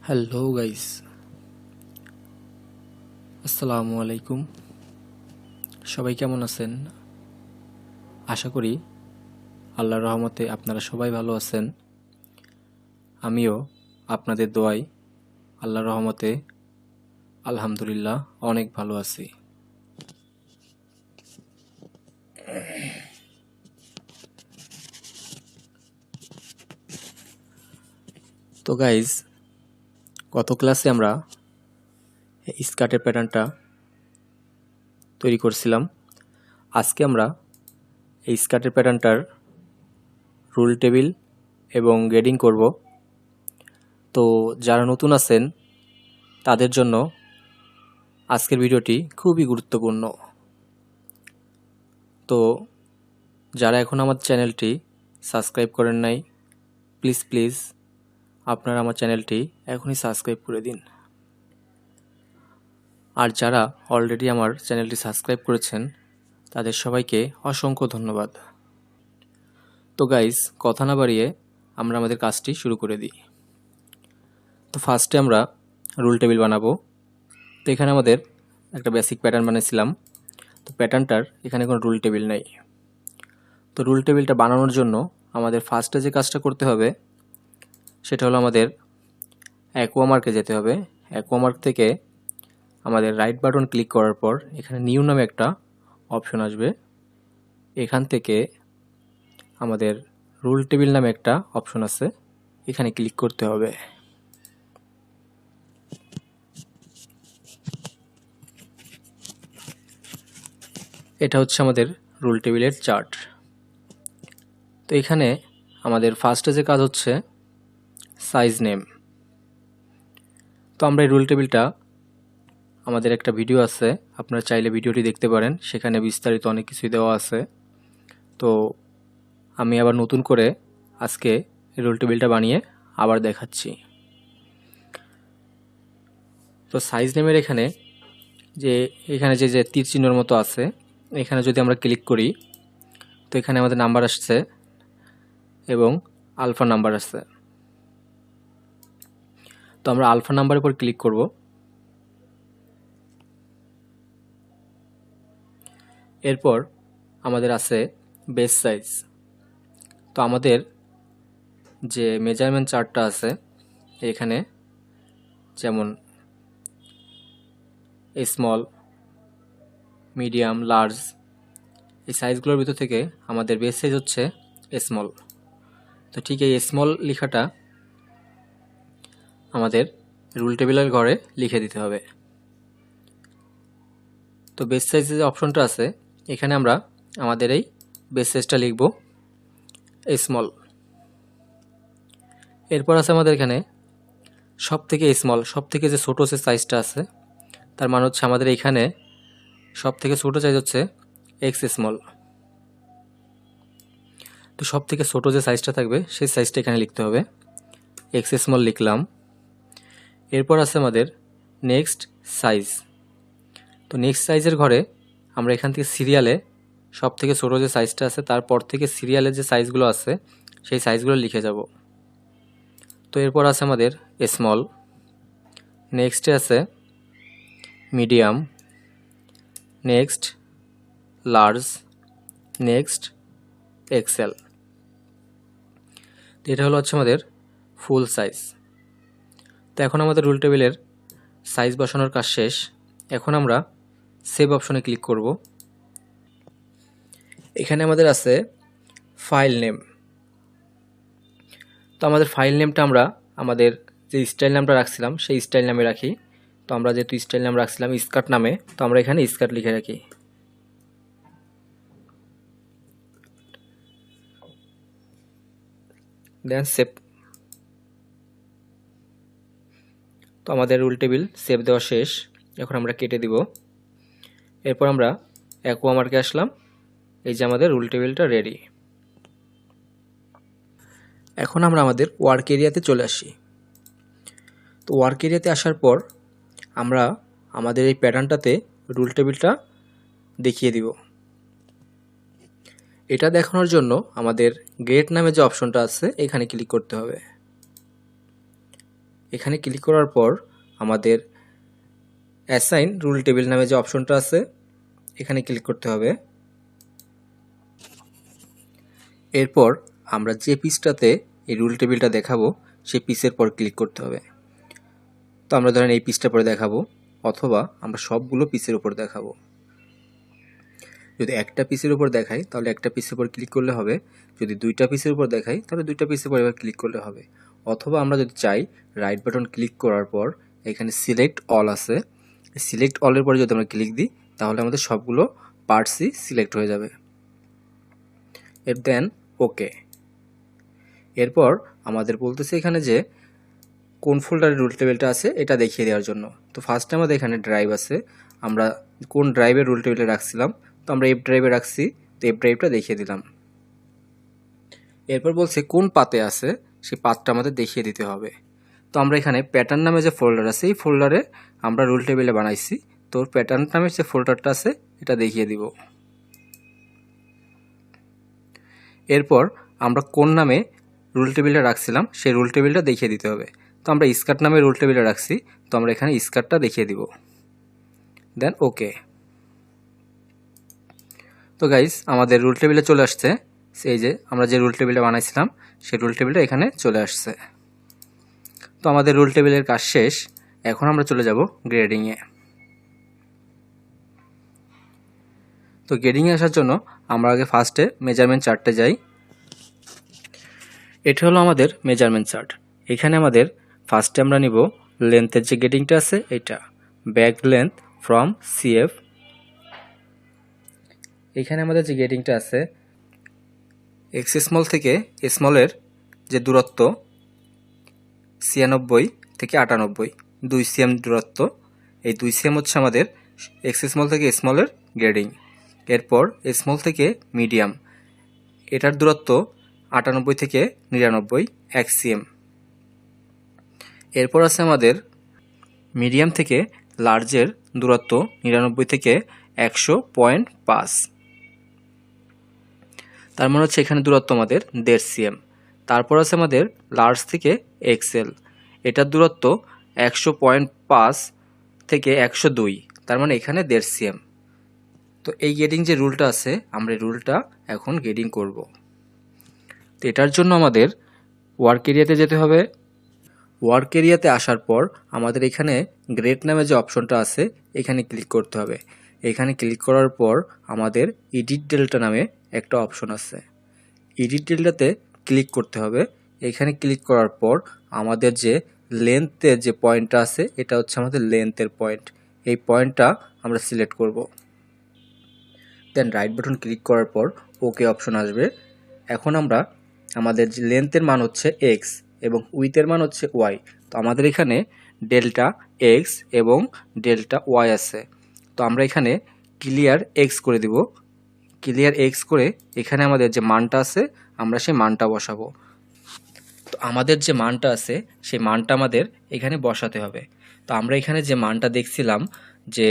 Hello guys, আসসালামু আলাইকুম। সবাই কেমন আছেন? আশা করি আল্লাহর রহমতে আপনারা সবাই ভালো আছেন। আমিও আপনাদের দোয়ায় আল্লাহর রহমতে আলহামদুলিল্লাহ অনেক ভালো আছি। তো গাইস, গত ক্লাসে আমরা স্কার্টের প্যাটার্নটা তৈরি করছিলাম। আজকে আমরা এই স্কার্টের প্যাটার্নটার রুল টেবিল এবং গ্রেডিং করব। তো যারা নতুন আছেন তাদের জন্য আজকের ভিডিওটি খুবই গুরুত্বপূর্ণ। তো যারা এখন আমার চ্যানেলটি সাবস্ক্রাইব করেন নাই, প্লিজ আপনারা আমার চ্যানেলটি এখনই সাবস্ক্রাইব করে দিন। আর যারা অলরেডি আমার চ্যানেলটি সাবস্ক্রাইব করেছেন তাদের সবাইকে অসংখ্য ধন্যবাদ। তো গাইস, কথা না বাড়িয়ে আমরা আমাদের কাজটি শুরু করে দিই। তো ফার্স্টে আমরা রুল টেবিল বানাবো। তো এখানে আমাদের একটা বেসিক প্যাটার্ন বানিয়েছিলাম। তো প্যাটার্নটার এখানে কোনো রুল টেবিল নেই। তো রুল টেবিলটা বানানোর জন্য আমাদের ফার্স্টে যে কাজটা করতে হবে সেটা হলো আমাদের অ্যাকুয়ামার্কে যেতে হবে। অ্যাকুয়ামার্ক থেকে আমাদের রাইট বাটন ক্লিক করার পর এখানে নিউ নামে একটা অপশন আসবে। এখান থেকে আমাদের রুল টেবিল নামে একটা অপশন আছে, এখানে ক্লিক করতে হবে। এটা হচ্ছে আমাদের রুল টেবিলের চার্ট। তো এখানে আমাদের ফার্স্টে যে কাজ হচ্ছে সাইজ নেম। তো আমরা এই রুল টেবিলটা আমাদের একটা ভিডিও আছে, আপনারা চাইলে ভিডিওটি দেখতে পারেন, সেখানে বিস্তারিত অনেক কিছুই দেওয়া আছে। তো আমি আবার নতুন করে আজকে এই রুল টেবিলটা বানিয়ে আবার দেখাচ্ছি। তো সাইজ নেমের এখানে যে তীর চিহ্নের মতো আছে, এখানে যদি আমরা ক্লিক করি তো এখানে আমাদের নাম্বার আসছে এবং আলফা নাম্বার আসছে। তো আমরা আলফা নাম্বারের উপর ক্লিক করব। এরপর আমাদের আছে বেস সাইজ। তো আমাদের যে মেজারমেন্ট চার্টটা আছে এখানে, যেমন স্মল, মিডিয়াম, লার্জ, এই সাইজগুলোর ভিতর থেকে আমাদের বেস সাইজ হচ্ছে স্মল। তো ঠিক এই স্মল লেখাটা আমাদের রুল টেবিলের ঘরে লিখে দিতে হবে। তো বেস সাইজের যে অপশনটা আছে এখানে আমরা আমাদের এই বেস সাইজটা লিখব স্মল। এরপর আছে আমাদের এখানে সব থেকে স্মল, সব থেকে যে ছোটো যে সাইজটা আছে, তার মানে হচ্ছে আমাদের এখানে সব থেকে ছোটো সাইজ হচ্ছে এক্স স্মল। তো সব থেকে ছোটো যে সাইজটা থাকবে সেই সাইজটা এখানে লিখতে হবে, এক্স স্মল লিখলাম। এরপর আছে আমাদের নেক্সট সাইজ। তো নেক্সট সাইজের ঘরে আমরা এখান থেকে সিরিয়ালে সব থেকে ছোটো যে সাইজটা আছে তারপর থেকে সিরিয়ালের যে সাইজগুলো আছে সেই সাইজগুলো লিখে যাব। তো এরপর আছে আমাদের স্মল, নেক্সটে আছে medium, next large, next XL. এটা হচ্ছে আমাদের ফুল সাইজ। তো এখন আমাদের রুল টেবিলের সাইজ বসানোর কাজ শেষ। এখন আমরা সেভ অপশনে ক্লিক করব। এখানে আমাদের আছে ফাইল নেম। তো আমাদের ফাইল নেমটা আমরা আমাদের যে স্টাইল নামটা রাখছিলাম সেই স্টাইল নামে রাখি। তো আমরা যেহেতু স্টাইল নাম রাখছিলাম স্কার্ট নামে, তো আমরা এখানে স্কার্ট লিখে রাখি। দেন সেভ। তো আমাদের রুল টেবিল সেভ দেওয়া শেষ। এখন আমরা কেটে দিব। এরপর আমরা অ্যাকুয়ামার্কে আসলাম। এই যে আমাদের রুল টেবিলটা রেডি। এখন আমরা আমাদের ওয়ার্ক এরিয়াতে চলে আসি। তো ওয়ার্ক এরিয়াতে আসার পর আমরা আমাদের এই প্যাটার্নটাতে রুল টেবিলটা দেখিয়ে দিব। এটা দেখানোর জন্য আমাদের গ্রেড নামে যে অপশনটা আছে এখানে ক্লিক করতে হবে। এখানে ক্লিক করার পর আমাদের অ্যাসাইন রুল টেবিল নামে যে অপশনটা আছে এখানে ক্লিক করতে হবে। এরপর আমরা যে পিসটাতে এই রুল টেবিলটা দেখাবো সেই পিসের পর ক্লিক করতে হবে। তো আমরা ধরেন এই পিসটা পরে দেখাবো, অথবা আমরা সবগুলো পিসের উপর দেখাবো। যদি একটা পিসের উপর দেখাই তাহলে একটা পিসের উপর ক্লিক করলে হবে, যদি দুইটা পিসের উপর দেখাই তাহলে দুইটা পিসের উপর এবার ক্লিক করলে হবে। অথবা আমরা যদি চাই রাইট বাটন ক্লিক করার পর এখানে সিলেক্ট অল আছে, সিলেক্ট অলের পরে যদি আমরা ক্লিক দিই তাহলে আমাদের সবগুলো পার্টসই সিলেক্ট হয়ে যাবে। দেন ওকে। এরপর আমাদের বলতেছে এখানে যে কোন ফোল্ডারে রুল টেবিলটা আছে এটা দেখিয়ে দেওয়ার জন্য। তো ফার্স্টে আমাদের এখানে ড্রাইভ আছে, আমরা কোন ড্রাইভে রুল টেবিলে রাখছিলাম, তো আমরা এফ ড্রাইভে রাখছি, তো এফ ড্রাইভটা দেখিয়ে দিলাম। এরপর বলছে কোন পাতে আছে সেই পাতটা আমাদের দেখিয়ে দিতে হবে। তো আমরা এখানে প্যাটার্ন নামে যে ফোল্ডার আছে এই ফোল্ডারে আমরা রুল টেবিলে বানাইছি, তো প্যাটার্ন নামের যে ফোল্ডারটা আছে এটা দেখিয়ে দিব। এরপর আমরা কোন নামে রুল টেবিলটা রাখছিলাম সেই রুল টেবিলটা দেখিয়ে দিতে হবে। তো আমরা স্কার্ট নামে রুল টেবিলে রাখছি, তো আমরা এখানে স্কার্টটা দেখিয়ে দিব। দেন ওকে। তো গাইস আমাদের রুল টেবিলে চলে আসছে, সেই যে আমরা যে রুল টেবিলটা বানাইছিলাম সেই রুল টেবিলটা এখানে চলে আসছে। তো আমাদের রুল টেবিলের কাজ শেষ, এখন আমরা চলে যাব গ্রেডিংয়ে। তো গ্রেডিংয়ে আসার জন্য আমরা আগে ফার্স্টে মেজারমেন্ট চার্টে যাই। এটা হলো আমাদের মেজারমেন্ট চার্ট। এখানে আমাদের ফার্স্টে আমরা নিব লেন্থের যে গ্রেডিংটা আছে এটা, ব্যাক লেন্থ ফ্রম সিএফ। এখানে আমাদের যে গ্রেডিংটা আছে এক্স স্মল থেকে স্মলের যে দূরত্ব 96 থেকে 98, 2 সিএম দূরত্ব, এই 2 সিএম হচ্ছে আমাদের এক্স স্মল থেকে স্মলের গ্রেডিং। এরপর স্মল থেকে মিডিয়াম, এটার দূরত্ব 98 থেকে 99, 1 সিএম। এরপর আছে আমাদের মিডিয়াম থেকে লার্জের দূরত্ব 99 থেকে 100.5, তার মানে হচ্ছে এখানে দূরত্ব আমাদের 1.5 সিএম। তারপর আছে আমাদের লার্জ থেকে এক্সেল, এটার দূরত্ব 100.5 থেকে 102, তার মানে এখানে 1.5 সিএম। তো এই গ্রেডিং যে রুলটা আছে আমরা এই রুলটা এখন গ্রেডিং করব। তো এটার জন্য আমাদের ওয়ার্ক এরিয়াতে যেতে হবে। ওয়ার্ক এরিয়াতে আসার পর আমাদের এখানে গ্রেড নামে যে অপশনটা আছে এখানে ক্লিক করতে হবে। এখানে ক্লিক করার পর আমাদের এডিট ডেল্টা নামে একটা অপশন আছে, এডিট ডেল্টাতে ক্লিক করতে হবে। এখানে ক্লিক করার পর আমাদের যে লেন্থের যে পয়েন্টটা আছে এটা হচ্ছে আমাদের লেন্থের পয়েন্ট, এই পয়েন্টটা আমরা সিলেক্ট করব। দেন রাইট বাটন ক্লিক করার পর ওকে অপশন আসবে। এখন আমরা আমাদের যে লেন্থের মান হচ্ছে এক্স এবং উইথের মান হচ্ছে ওয়াই, তো আমাদের এখানে ডেল্টা এক্স এবং ডেল্টা ওয়াই আছে, তো আমরা এখানে ক্লিয়ার এক্স করে দিব। ক্লিয়ার এক্স করে এখানে আমাদের যে মানটা আছে আমরা সেই মানটা বসাবো। তো আমাদের যে মানটা আছে সেই মানটা আমাদের এখানে বসাতে হবে। তো আমরা এখানে যে মানটা দেখছিলাম যে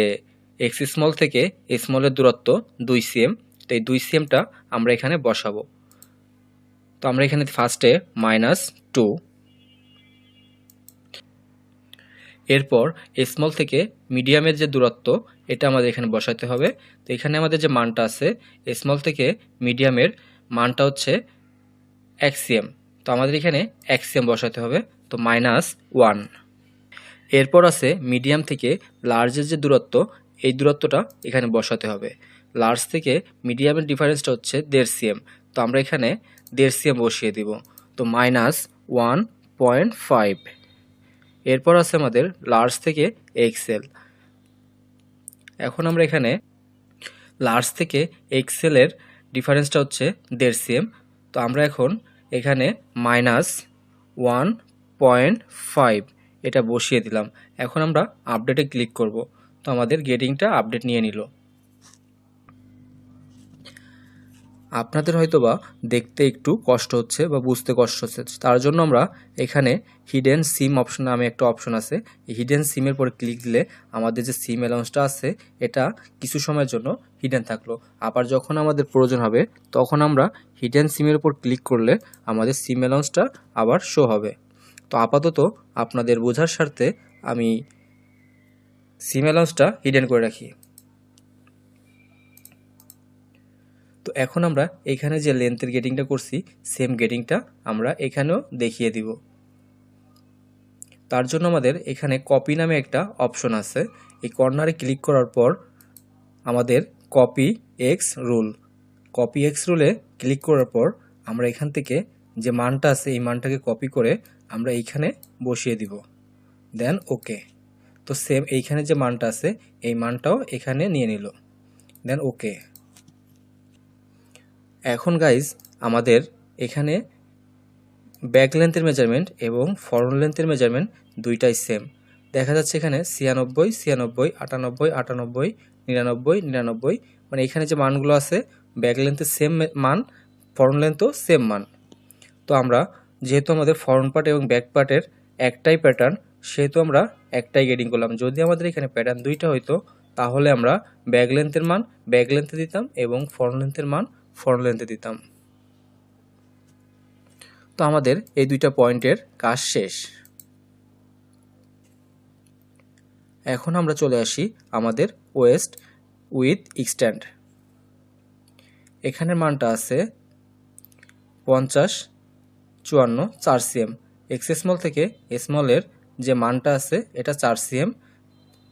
এক্স স্মল থেকে স্মলের দূরত্ব 2 সিএম, তো এই 2 সিএমটা আমরা এখানে বসাবো। তো আমরা এখানে ফার্স্টে -2, এরপর স্মল থেকে মিডিয়ামের যে দূরত্ব এটা আমাদের এখানে বসাতে হবে। তো এখানে আমাদের যে মানটা আছে স্মল থেকে মিডিয়ামের মানটা হচ্ছে 1 সিএম, তো আমাদের এখানে 1 সিএম বসাতে হবে, তো -1। এরপর আছে মিডিয়াম থেকে লার্জের যে দূরত্ব এই দূরত্বটা এখানে বসাতে হবে। লার্জ থেকে মিডিয়ামের ডিফারেন্সটা হচ্ছে 1.5 সিএম, তো আমরা এখানে 1.5 সিএম বসিয়ে দিব, তো -1.5। এরপর আছে আমাদের লার্জ থেকে এক্সেল। এখন আমরা এখানে লার্জ থেকে এক্সেলের ডিফারেন্সটা হচ্ছে 1.5 সিএম, তো আমরা এখন এখানে -1.5 এটা বসিয়ে দিলাম। এখন আমরা আপডেটে ক্লিক করব, তো আমাদের গ্রেডিংটা আপডেট নিয়ে নিল। আপনাদের হয়তোবা দেখতে একটু কষ্ট হচ্ছে বা বুঝতে কষ্ট হচ্ছে, তার জন্য আমরা এখানে হিডেন সিম অপশন নামে একটা অপশন আছে, এই হিডেন সিমের পর ক্লিক দিলে আমাদের যে সিম অ্যালাউন্সটা আছে এটা কিছু সময়ের জন্য হিডেন থাকলো, আবার যখন আমাদের প্রয়োজন হবে তখন আমরা হিডেন সিমের উপর ক্লিক করলে আমাদের সিম অ্যালাউন্সটা আবার শো হবে। তো আপাতত আপনাদের বোঝার স্বার্থে আমি সিম অ্যালাউন্সটা হিডেন করে রাখি। তো এখন আমরা এখানে যে লেন্থের গেটিংটা করছি সেম গেটিংটা আমরা এখানেও দেখিয়ে দিব। তার জন্য আমাদের এখানে কপি নামে একটা অপশন আছে। এই কর্নারে ক্লিক করার পর আমাদের কপি এক্স রুলে ক্লিক করার পর আমরা এখান থেকে যে মানটা আছে এই মানটাকে কপি করে আমরা এইখানে বসিয়ে দিব, দেন ওকে। তো সেম এইখানে যে মানটা আছে এই মানটাও এখানে নিয়ে নিল, দেন ওকে। এখন গাইজ আমাদের এখানে ব্যাক লেন্থের মেজারমেন্ট এবং ফরন্ট লেন্থের মেজারমেন্ট দুইটাই সেম দেখা যাচ্ছে। এখানে 96, 96, 98, 98, 99, 99, মানে এখানে যে মানগুলো আছে ব্যাক লেন্থের সেম মান, ফরন্ট লেন্থও সেম মান। তো আমরা যেহেতু আমাদের ফরন্ট পার্ট এবং ব্যাক পার্টের একটাই প্যাটার্ন, সেহেতু আমরা একটাই গেটিং করলাম। যদি আমাদের এখানে প্যাটার্ন দুইটা হইতো তাহলে আমরা ব্যাক লেন্থের মান ব্যাক লেন্থে দিতাম এবং ফরন্ট লেন্থের মান ফরন্ট লেন্থে দিতাম। তো আমাদের এই দুইটা পয়েন্টের কাজ শেষ। এখন আমরা চলে আসি আমাদের ওয়েস্ট উইথ এক্সটেন্ড। এখানের মানটা আছে 50, 54, 4 cm। এক্স স্মল থেকে স্মলের যে মানটা আছে এটা 4 cm।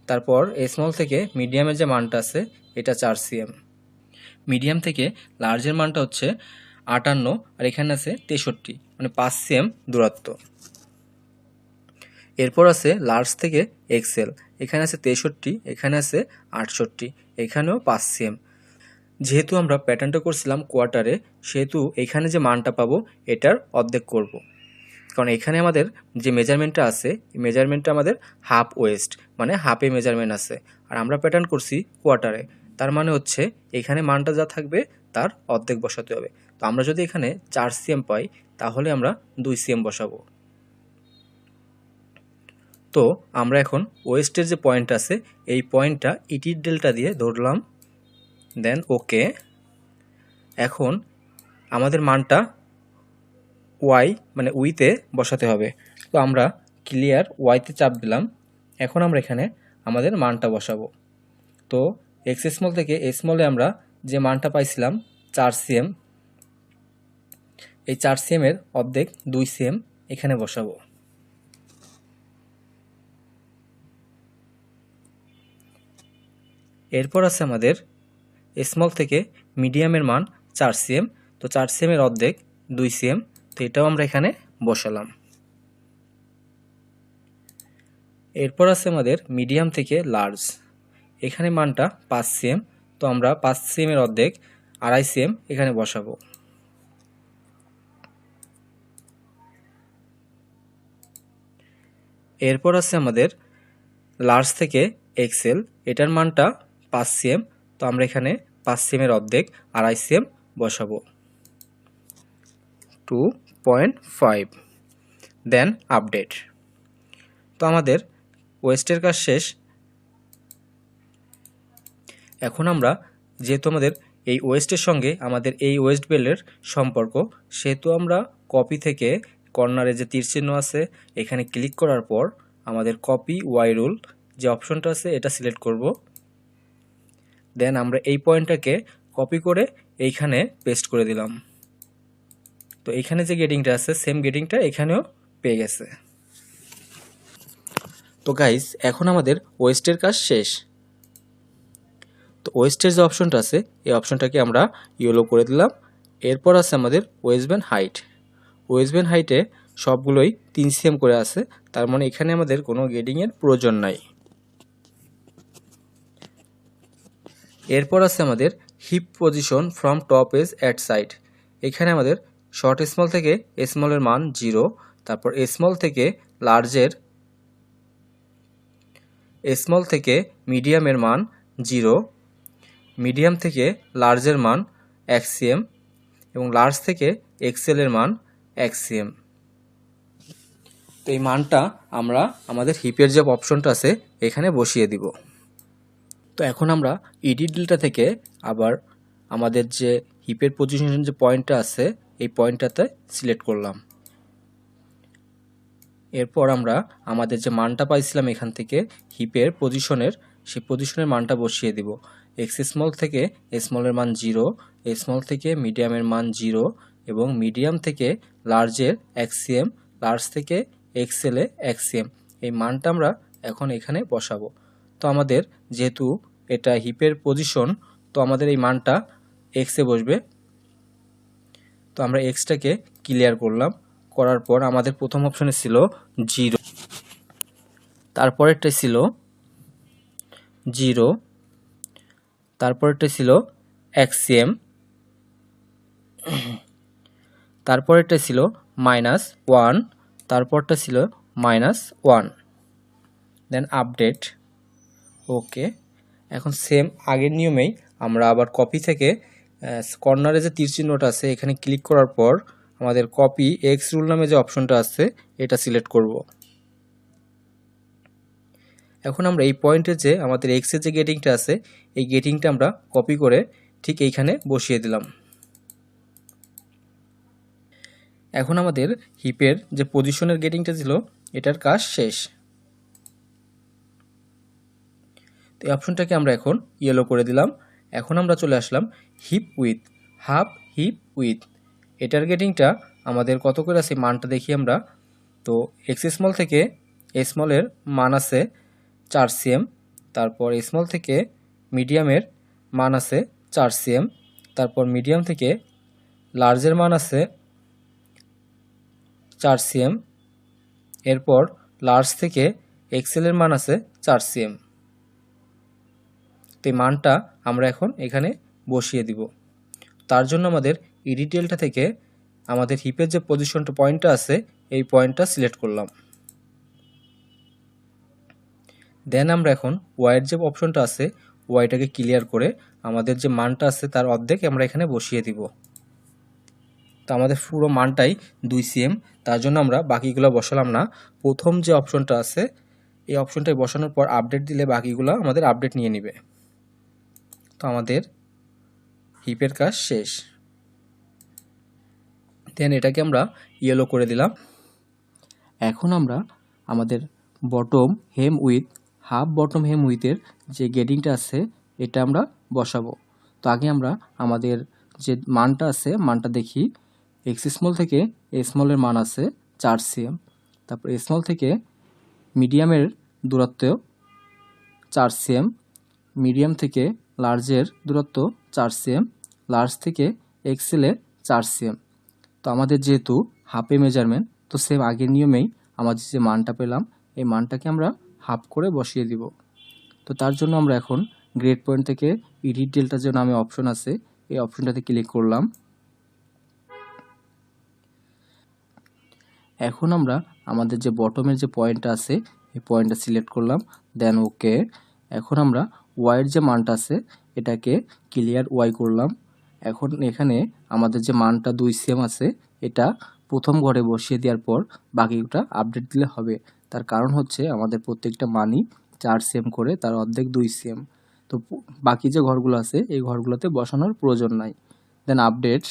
তারপর স্মল থেকে মিডিয়ামের যে মানটা আছে এটা 4 cm। মিডিয়াম থেকে লার্জের মানটা হচ্ছে 58 আর এখানে আছে 63, মানে 5 cm দূরত্ব। এরপর আছে লার্জ থেকে এক্সেল, এখানে আছে 63, এখানে আছে 68, এখানেও 5 cm। যেহেতু আমরা প্যাটার্নটা করছিলাম কোয়ার্টারে, সেহেতু এখানে যে মানটা পাবো এটার অর্ধেক করব, কারণ এখানে আমাদের যে মেজারমেন্টটা আছে এই মেজারমেন্টটা আমাদের হাফ ওয়েস্ট, মানে হাফে মেজারমেন্ট আছে, আর আমরা প্যাটার্ন করছি কোয়ার্টারে। তার মানে হচ্ছে এখানে মানটা যা থাকবে তার অর্ধেক বসাতে হবে। তো আমরা যদি এখানে 4 cm পাই তাহলে আমরা 2 cm বসাবো। তো আমরা এখন ওয়েস্টের যে পয়েন্ট আছে এই পয়েন্টটা ইটির ডেল্টা দিয়ে ধরলাম, দেন ওকে। এখন আমাদের মানটা ওয়াই মানে উইতে বসাতে হবে। তো আমরা ক্লিয়ার ওয়াইতে চাপ দিলাম। এখন আমরা এখানে আমাদের মানটা বসাবো। তো এক্স স্মল থেকে স্মলে আমরা যে মানটা পাইছিলাম 4 cm, এই 4 cm এর অর্ধেক 2 cm এখানে বসাবো। এরপর আছে আমাদের স্মল থেকে মিডিয়ামের মান 4 cm। তো 4 cm এর অর্ধেক 2 cm, তো এটাও আমরা এখানে বসালাম। এরপর আছে আমাদের মিডিয়াম থেকে লার্জ, এখানে মানটা 5 cm। তো আমরা 5 cm এর অর্ধেক 2.5 cm এখানে বসাবো। এরপর আছে আমাদের লার্জ থেকে এক্সেল, এটার মানটা 5 cm। তো আমরা এখানে 5 cm এর অর্ধেক 2.5 cm বসাবো, 2.5, দেন আপডেট। তো আমাদের ওয়েস্টের কাজ শেষ। এখন আমরা যেহেতু আমাদের এই ওয়েস্টের সঙ্গে আমাদের এই ওয়েস্ট বেল্টের সম্পর্ক, সেহেতু আমরা কপি থেকে কর্নারে যে তীর চিহ্ন আছে এখানে ক্লিক করার পর আমাদের কপি ওয়াই রুল যে অপশনটা আছে এটা সিলেক্ট করব। দেন আমরা এই পয়েন্টটাকে কপি করে এইখানে পেস্ট করে দিলাম। তো এইখানে যে গেটিংটা আছে সেম গেটিংটা এখানেও পেয়ে গেছে। তো গাইস এখন আমাদের ওয়েস্টের কাজ শেষ। তো ওয়েস্টের যে অপশনটা আছে এই অপশনটাকে আমরা ইয়েলো করে দিলাম। এরপর আছে আমাদের ওয়েস্টব্যান্ড হাইট। ওয়েস্টব্যান্ড হাইটে সবগুলোই 3 cm করে আছে, তার মানে এখানে আমাদের কোনো গেটিংয়ের প্রয়োজন নাই। এরপর আছে আমাদের hip position from top edge at side. এখানে আমাদের শর্ট স্মল থেকে স্মলের মান 0, তারপর স্মল থেকে লার্জের স্মল থেকে মিডিয়ামের মান 0, মিডিয়াম থেকে লার্জের মান 1 cm এবং লার্জ থেকে এক্সেলের মান 1 cm। তো এই মানটা আমরা আমাদের হিপের যে অপশনটা আছে এখানে বসিয়ে দিব। তো এখন আমরা এডিট ডেল্টা থেকে আবার আমাদের যে হিপের পজিশন যে পয়েন্টটা আছে এই পয়েন্টটাতে সিলেক্ট করলাম। এরপর আমরা আমাদের যে মানটা পাইছিলাম এখান থেকে হিপের পজিশনের, সেই পজিশনের মানটা বসিয়ে দিব। এক্স স্মল থেকে স্মলের মান 0, স্মল থেকে মিডিয়ামের মান 0 এবং মিডিয়াম থেকে লার্জের এক্সিএম, লার্জ থেকে এক্সেলে এক্সিএম, এই মানটা আমরা এখন এখানে বসাবো। তো আমাদের যেহেতু এটা হিপের পজিশন, তো আমাদের এই মানটা এক্সে বসবে। তো আমরা এক্সটাকে ক্লিয়ার করলাম, করার পর আমাদের প্রথম অপশনে ছিল 0, তারপরেরটা ছিল 0, তারপরেরটা ছিল এক্সিএম, তারপরেরটা ছিল -1, তারপরটা ছিল -1, দেন আপডেট। ওকে, এখন সেম আগের নিয়মেই আমরা আবার কপি থেকে কর্নারে যে তীর চিহ্নটা আছে এখানে ক্লিক করার পর আমাদের কপি এক্স রুল নামে যে অপশনটা আছে এটা সিলেক্ট করব। এখন আমরা এই পয়েন্টে যে আমাদের এক্সের যে গেটিংটা আছে এই গেটিংটা আমরা কপি করে ঠিক এইখানে বসিয়ে দিলাম। এখন আমাদের হিপের যে পজিশনের গেটিংটা ছিল এটার কাজ শেষ। তো এই অপশনটাকে আমরা এখন ইয়েলো করে দিলাম। এখন আমরা চলে আসলাম hip width, half hip width, এটার গেটিংটা আমাদের কত করে আছে মানটা দেখি আমরা। তো এক্স স্মল থেকে স্মলের মান আছে 4 cm, তারপর স্মল থেকে মিডিয়ামের মান আছে 4 cm, তারপর মিডিয়াম থেকে লার্জের মান আছে 4 cm, এরপর লার্জ থেকে এক্সেলের মান আছে 4 cm। তো এই মানটা আমরা এখন এখানে বসিয়ে দিব। তার জন্য আমাদের ইডিটেলটা থেকে আমাদের হিপের যে পজিশনটা পয়েন্টটা আছে এই পয়েন্টটা সিলেক্ট করলাম। দেন আমরা এখন ওয়াইয়ের যে অপশনটা আছে ওয়াইটাকে ক্লিয়ার করে আমাদের যে মানটা আছে তার অর্ধেক আমরা এখানে বসিয়ে দিব। তো আমাদের পুরো মানটাই 2 cm, তার জন্য আমরা বাকিগুলো বসালাম না। প্রথম যে অপশনটা আছে এই অপশনটাই বসানোর পর আপডেট দিলে বাকিগুলো আমাদের আপডেট নিয়ে নেবে। তো আমাদের হিপের কাজ শেষ। দেন এটাকে আমরা ইয়েলো করে দিলাম। এখন আমরা আমাদের bottom hem width, half bottom hem উইথের যে গেটিংটা আছে এটা আমরা বসাবো। তো আগে আমরা আমাদের যে মানটা আছে মানটা দেখি। এক্স স্মল থেকে স্মলের মান আছে 4 cm, তারপর স্মল থেকে মিডিয়ামের দূরত্ব 4 cm, মিডিয়াম থেকে লার্জের দূরত্ব 4 cm, লার্জ থেকে এক্সেলে 4 cm। তো আমাদের যেহেতু হাফে মেজারমেন্ট, তো সেম আগের নিয়মেই আমাদের যে মানটা পেলাম এই মানটাকে আমরা হাফ করে বসিয়ে দিব। তো তার জন্য আমরা এখন গ্রেড পয়েন্ট থেকে এডিট ডেল্টা যে নামে অপশন আছে এই অপশনটাতে ক্লিক করলাম। এখন আমরা আমাদের যে বটমের যে পয়েন্টটা আছে এই পয়েন্টটা সিলেক্ট করলাম, দেন ওকে। এখন আমরা ওয়াইয়ের যে মানটা আছে এটাকে ক্লিয়ার ওয়াই করলাম। এখন এখানে আমাদের যে মানটা 2 cm আছে এটা প্রথম ঘরে বসিয়ে দেওয়ার পর বাকিটা আপডেট দিলে হবে। তার কারণ হচ্ছে আমাদের প্রত্যেকটা মানই 4 cm করে, তার অর্ধেক 2 cm। তো বাকি যে ঘরগুলো আছে এই ঘরগুলোতে বসানোর প্রয়োজন নাই। দেন আপডেট,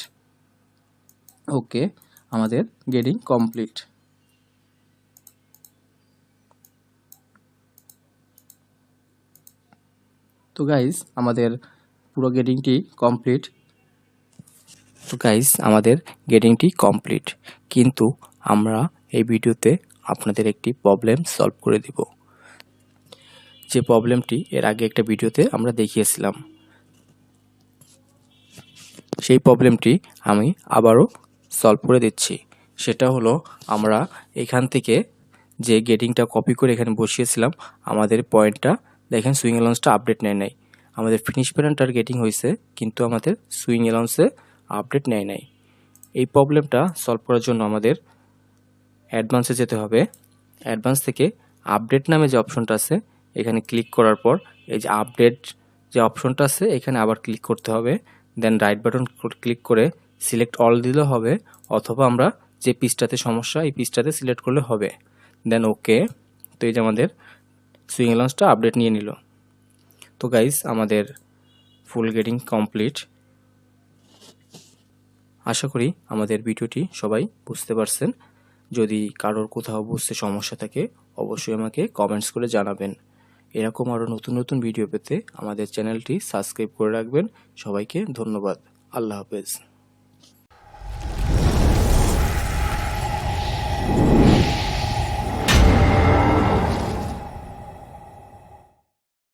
ওকে, আমাদের গেটিং কমপ্লিট। তো গাইস আমাদের পুরো গেটিংটি কমপ্লিট। কিন্তু আমরা এই ভিডিওতে আপনাদের একটি প্রবলেম সলভ করে দিব, যে প্রবলেমটি এর আগে একটা ভিডিওতে আমরা দেখিয়েছিলাম। সেই প্রবলেমটি আমি আবারও সলভ করে দিচ্ছি। সেটা হলো আমরা এখান থেকে যে গেটিংটা কপি করে এখানে বসিয়েছিলাম আমাদের পয়েন্টটা দেখেন সুইং অ্যালাউন্সটা আপডেট নেয় নাই। আমাদের ফিনিশ প্যাটার্নটার গেটিং হয়েছে কিন্তু আমাদের সুইং অ্যালাউন্সে আপডেট নেয় নাই। এই প্রবলেমটা সলভ করার জন্য আমাদের অ্যাডভান্সে যেতে হবে। অ্যাডভান্স থেকে আপডেট নামে যে অপশনটা আছে এখানে ক্লিক করার পর এই যে আপডেট যে অপশনটা আছে এখানে আবার ক্লিক করতে হবে। দেন রাইট বাটন ক্লিক করে সিলেক্ট অল দিলে হবে, অথবা আমরা যে পিসটাতে সমস্যা এই পিসটাতে সিলেক্ট করলে হবে। দেন ওকে। তো এই যে আমাদের সুইং অ্যালাউন্সটা আপডেট নিয়ে নিল। তো গাইস আমাদের ফুল গেটিং কমপ্লিট। আশা করি আমাদের ভিডিওটি সবাই বুঝতে পারছেন। যদি কারোর কোথাও বুঝতে সমস্যা থাকে অবশ্যই আমাকে কমেন্টস করে জানাবেন। এরকম আরও নতুন নতুন ভিডিও পেতে আমাদের চ্যানেলটি সাবস্ক্রাইব করে রাখবেন। সবাইকে ধন্যবাদ। আল্লাহ হাফেজ।